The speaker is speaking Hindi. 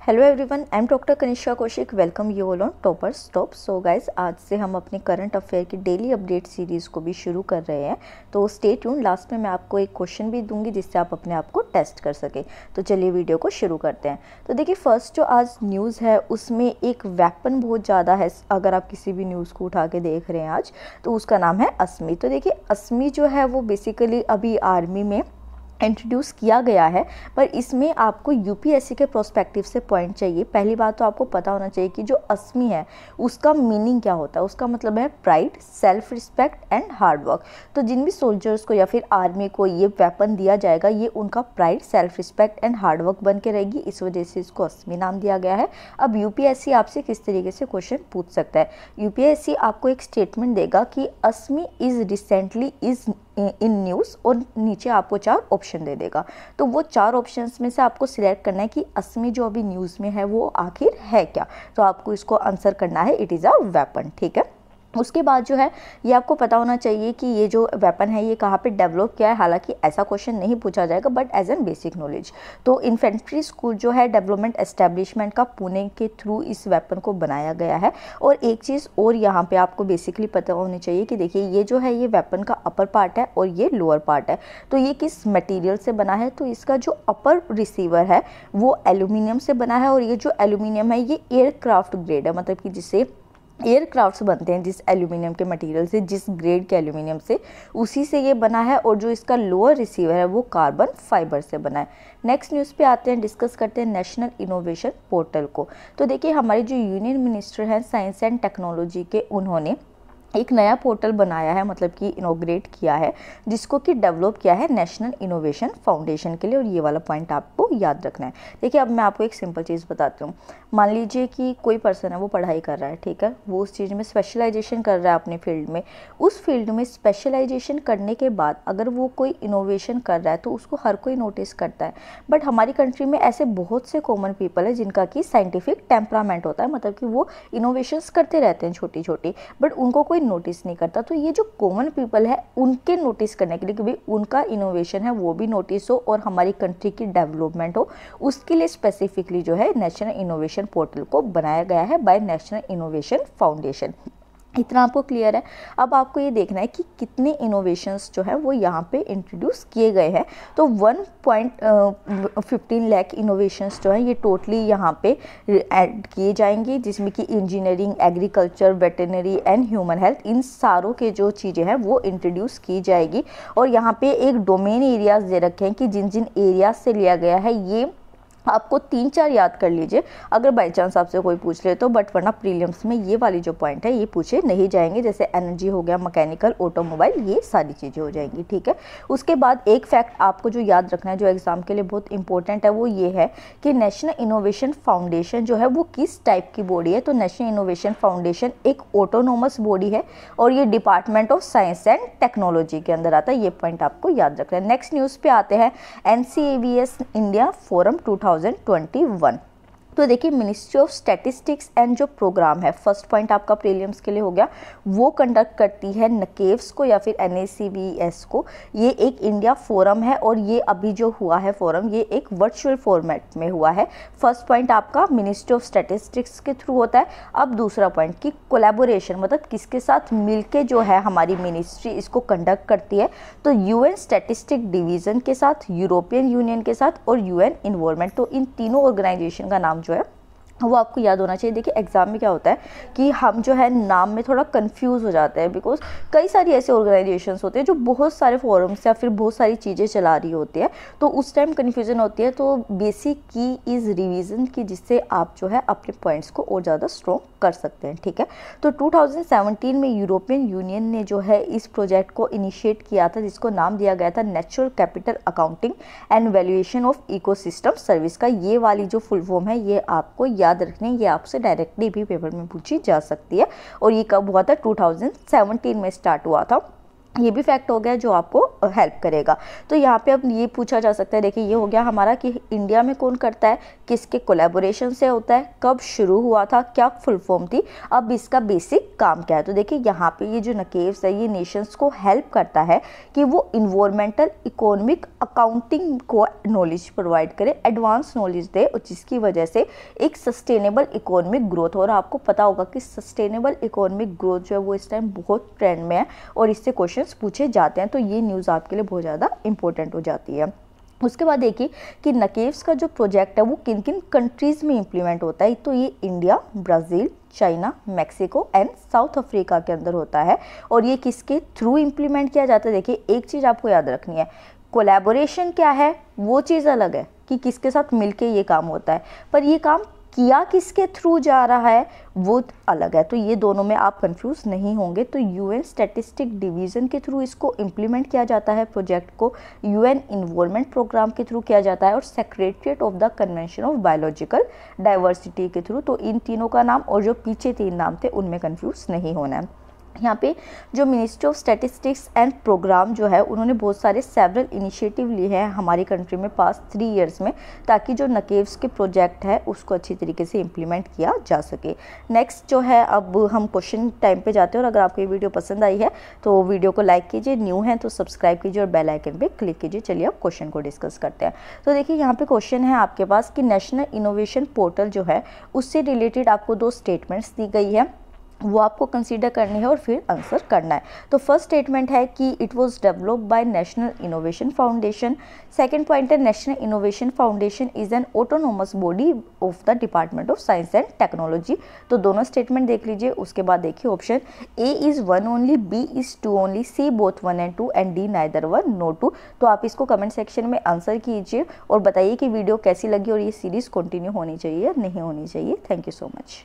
Hello everyone, I am doctor Kanishka Kaushik. Welcome you all on topper stop. So guys, आज से हम अपने करंट अफेयर की डेली अपडेट सीरीज़ को भी शुरू कर रहे हैं, तो स्टे ट्यून। लास्ट में मैं आपको एक क्वेश्चन भी दूंगी जिससे आप अपने आप को टेस्ट कर सकें। तो चलिए वीडियो को शुरू करते हैं। तो देखिए, फर्स्ट जो आज न्यूज़ है उसमें एक वेपन बहुत ज़्यादा है। अगर आप किसी भी न्यूज़ को उठा के देख रहे हैं आज, तो उसका नाम है अस्मी। तो देखिए, अस्मी जो है वो बेसिकली अभी आर्मी में इंट्रोड्यूस किया गया है, पर इसमें आपको यूपीएससी के प्रोस्पेक्टिव से पॉइंट चाहिए। पहली बात तो आपको पता होना चाहिए कि जो अस्मी है उसका मीनिंग क्या होता है। उसका मतलब है pride, self respect and hard work. तो जिन भी सोल्जर्स को या फिर आर्मी को ये वेपन दिया जाएगा, ये उनका pride, self respect and hard work बन के रहेगी। इस वजह से इसको अस्मी नाम दिया गया है। अब यूपीएससी आपसे किस तरीके से क्वेश्चन पूछ सकता है। यूपीएससी आपको एक स्टेटमेंट देगा कि अस्मी is recently is in news, और नीचे आपको 4 ऑप्शन दे देगा। तो वो 4 ऑप्शंस में से आपको सिलेक्ट करना है कि अस्मी जो अभी न्यूज़ में है वो आखिर है क्या। तो आपको इसको आंसर करना है इट इज़ अ वेपन। ठीक है। उसके बाद जो है ये आपको पता होना चाहिए कि ये जो वेपन है ये कहाँ पे डेवलप किया है। हालांकि ऐसा क्वेश्चन नहीं पूछा जाएगा, but as an basic knowledge. तो इन्फेंट्री स्कूल जो है डेवलपमेंट एस्टेब्लिशमेंट का पुणे के थ्रू इस वेपन को बनाया गया है। और एक चीज़ और यहाँ पे आपको बेसिकली पता होनी चाहिए कि देखिए, ये जो है ये वेपन का अपर पार्ट है और ये लोअर पार्ट है। तो ये किस मटेरियल से बना है, तो इसका जो अपर रिसीवर है वो एल्यूमिनियम से बना है। और ये जो एल्यूमिनियम है ये एयरक्राफ्ट ग्रेड है, मतलब कि जिससे एयरक्राफ्ट्स बनते हैं जिस एल्यूमिनियम के मटेरियल से, जिस ग्रेड के एल्यूमिनियम से, उसी से ये बना है। और जो इसका लोअर रिसीवर है वो कार्बन फाइबर से बना है। नेक्स्ट न्यूज़ पे आते हैं, डिस्कस करते हैं नेशनल इनोवेशन पोर्टल को। तो देखिए, हमारे जो यूनियन मिनिस्टर हैं साइंस एंड टेक्नोलॉजी के, उन्होंने एक नया पोर्टल बनाया है, मतलब कि इनोग्रेट किया है, जिसको कि डेवलप किया है नेशनल इनोवेशन फाउंडेशन के लिए। और ये वाला पॉइंट आपको याद रखना है। देखिए, अब मैं आपको एक सिंपल चीज़ बताती हूँ। मान लीजिए कि कोई पर्सन है, वो पढ़ाई कर रहा है, ठीक है, वो उस चीज़ में स्पेशलाइजेशन कर रहा है अपने फील्ड में। उस फील्ड में स्पेशलाइजेशन करने के बाद अगर वो कोई इनोवेशन कर रहा है तो उसको हर कोई नोटिस करता है। बट हमारी कंट्री में ऐसे बहुत से कॉमन पीपल है जिनका कि साइंटिफिक टेम्परामेंट होता है, मतलब कि वो इनोवेशंस करते रहते हैं छोटी छोटी, बट उनको कोई नोटिस नहीं करता। तो ये जो कॉमन पीपल है उनके नोटिस करने के लिए कि भाई उनका इनोवेशन है वो भी नोटिस हो और हमारी कंट्री की डेवलपमेंट हो, उसके लिए स्पेसिफिकली जो है नेशनल इनोवेशन पोर्टल को बनाया गया है बाय नेशनल इनोवेशन फाउंडेशन। इतना आपको क्लियर है। अब आपको ये देखना है कि कितने इनोवेशंस जो है वो यहाँ पे इंट्रोड्यूस किए गए हैं। तो 1.15 लाख इनोवेशंस जो है ये टोटली यहाँ पे ऐड किए जाएंगे, जिसमें कि engineering, agriculture, veterinary and human health, इन सारों के जो चीज़ें हैं वो इंट्रोड्यूस की जाएगी। और यहाँ पे एक डोमेन एरियाज दे रखे हैं कि जिन जिन एरियाज से लिया गया है, ये आपको 3-4 याद कर लीजिए अगर बाई चांस आपसे कोई पूछ ले तो। बट वरना प्रीलिम्स में ये वाली जो पॉइंट है ये पूछे नहीं जाएंगे, जैसे एनर्जी हो गया, मैकेनिकल, ऑटोमोबाइल, ये सारी चीज़ें हो जाएंगी। ठीक है। उसके बाद एक फैक्ट आपको जो याद रखना है, जो एग्जाम के लिए बहुत इंपॉर्टेंट है, वो ये है कि नेशनल इनोवेशन फाउंडेशन जो है वो किस टाइप की बॉडी है। तो नेशनल इनोवेशन फाउंडेशन एक ऑटोनोमस बॉडी है और ये department of science and technology के अंदर आता है। ये पॉइंट आपको याद रखना है। नेक्स्ट न्यूज़ पे आते हैं, NCAVS इंडिया फोरम 2021। तो देखिए, मिनिस्ट्री ऑफ स्टैटिस्टिक्स एंड जो प्रोग्राम है, फर्स्ट पॉइंट आपका प्रीलिम्स के लिए हो गया, वो कंडक्ट करती है नकेव्स को या फिर NACVS को। ये एक इंडिया फोरम है और ये अभी जो हुआ है फोरम, ये एक वर्चुअल फॉर्मेट में हुआ है। फर्स्ट पॉइंट आपका मिनिस्ट्री ऑफ स्टैटिस्टिक्स के थ्रू होता है। अब दूसरा पॉइंट की कोलैबोरेशन, मतलब किसके साथ मिलके जो है हमारी मिनिस्ट्री इसको कंडक्ट करती है। तो UN स्टैटिस्टिक डिवीज़न के साथ, यूरोपियन यूनियन के साथ और UN इन्वॉल्वमेंट। तो इन तीनों ऑर्गेनाइजेशन का नाम जो है वो आपको याद होना चाहिए। देखिए, एग्जाम में क्या होता है कि हम जो है नाम में थोड़ा कंफ्यूज हो जाते हैं, बिकॉज कई सारी ऐसे ऑर्गेनाइजेशंस होते हैं जो बहुत सारे फोरम्स या फिर बहुत सारी चीज़ें चला रही होती है, तो उस टाइम कन्फ्यूजन होती है। तो बेसिक की इज़ रिवीजन की, जिससे आप जो है अपने पॉइंट्स को और ज़्यादा स्ट्रॉन्ग कर सकते हैं। ठीक है। तो 2017 में यूरोपियन यूनियन ने जो है इस प्रोजेक्ट को इनिशिएट किया था, जिसको नाम दिया गया था natural capital accounting and valuation of ecosystem service का। ये वाली जो फुल फॉर्म है ये आपको याद रखने, ये आपसे डायरेक्टली भी पेपर में पूछी जा सकती है। और ये कब हुआ था? 2017 में स्टार्ट हुआ था। ये भी फैक्ट हो गया जो आपको हेल्प करेगा। तो यहाँ पे अब ये पूछा जा सकता है, देखिए ये हो गया हमारा कि इंडिया में कौन करता है, किसके कोलैबोरेशन से होता है, कब शुरू हुआ था, क्या फुल फॉर्म थी, अब इसका बेसिक काम क्या है। तो देखिए यहाँ पे ये जो नकेव्स है ये नेशंस को हेल्प करता है कि वो इन्वायरमेंटल, इकोनॉमिक, अकाउंटिंग को नॉलेज प्रोवाइड करे, एडवांस नॉलेज दे, और जिसकी वजह से एक सस्टेनेबल इकोनॉमिक ग्रोथ। और आपको पता होगा कि सस्टेनेबल इकोनॉमिक ग्रोथ जो है वो इस टाइम बहुत ट्रेंड में है और इससे क्वेश्चन पूछे जाते हैं। तो ये न्यूज़ आपके लिए बहुत ज़्यादा इंपॉर्टेंट हो जाती है। उसके बाद देखिए कि नकेव्स का जो प्रोजेक्ट है वो किन किन कंट्रीज़ में इंप्लीमेंट होता है। तो ये India, Brazil, China, Mexico and south Africa के अंदर होता है। और ये किसके थ्रू इंप्लीमेंट किया जाता है। देखिए एक चीज़ आपको याद रखनी है, कोलैबोरेशन क्या है वो चीज़ अलग है कि किसके साथ मिलके ये काम होता है, पर ये काम किया किसके थ्रू जा रहा है वो अलग है। तो ये दोनों में आप कंफ्यूज नहीं होंगे। तो यूएन स्टैटिस्टिक डिवीज़न के थ्रू इसको इम्प्लीमेंट किया जाता है, प्रोजेक्ट को यूएन इन्वायरमेंट प्रोग्राम के थ्रू किया जाता है, और secretariat of the convention of biological diversity के थ्रू। तो इन तीनों का नाम और जो पीछे 3 नाम थे उनमें कंफ्यूज नहीं होना है। यहाँ पे जो ministry of statistics and programme जो है उन्होंने बहुत सारे सेवरल इनिशिएटिव लिए हैं हमारी कंट्री में पास्ट 3 इयर्स में, ताकि जो नकेव्स के प्रोजेक्ट है उसको अच्छी तरीके से इम्प्लीमेंट किया जा सके। नेक्स्ट जो है अब हम क्वेश्चन टाइम पे जाते हैं, और अगर आपको ये वीडियो पसंद आई है तो वीडियो को लाइक कीजिए, न्यू है तो सब्सक्राइब कीजिए और बेल आइकन पे क्लिक कीजिए। चलिए अब क्वेश्चन को डिस्कस करते हैं। तो देखिए यहाँ पे क्वेश्चन है आपके पास कि नेशनल इनोवेशन पोर्टल जो है उससे रिलेटेड आपको 2 स्टेटमेंट्स दी गई है, वो आपको कंसीडर करनी है और फिर आंसर करना है। तो फर्स्ट स्टेटमेंट है कि it was developed by national innovation foundation. Second point है national innovation foundation is an autonomous body of the department of science and technology. तो दोनों स्टेटमेंट देख लीजिए। उसके बाद देखिए option A is 1 only, B is 2 only, C both 1 and 2 and D neither 1 no 2। तो आप इसको कमेंट सेक्शन में आंसर कीजिए और बताइए कि वीडियो कैसी लगी और ये सीरीज़ कंटिन्यू होनी चाहिए या नहीं होनी चाहिए। Thank you so much.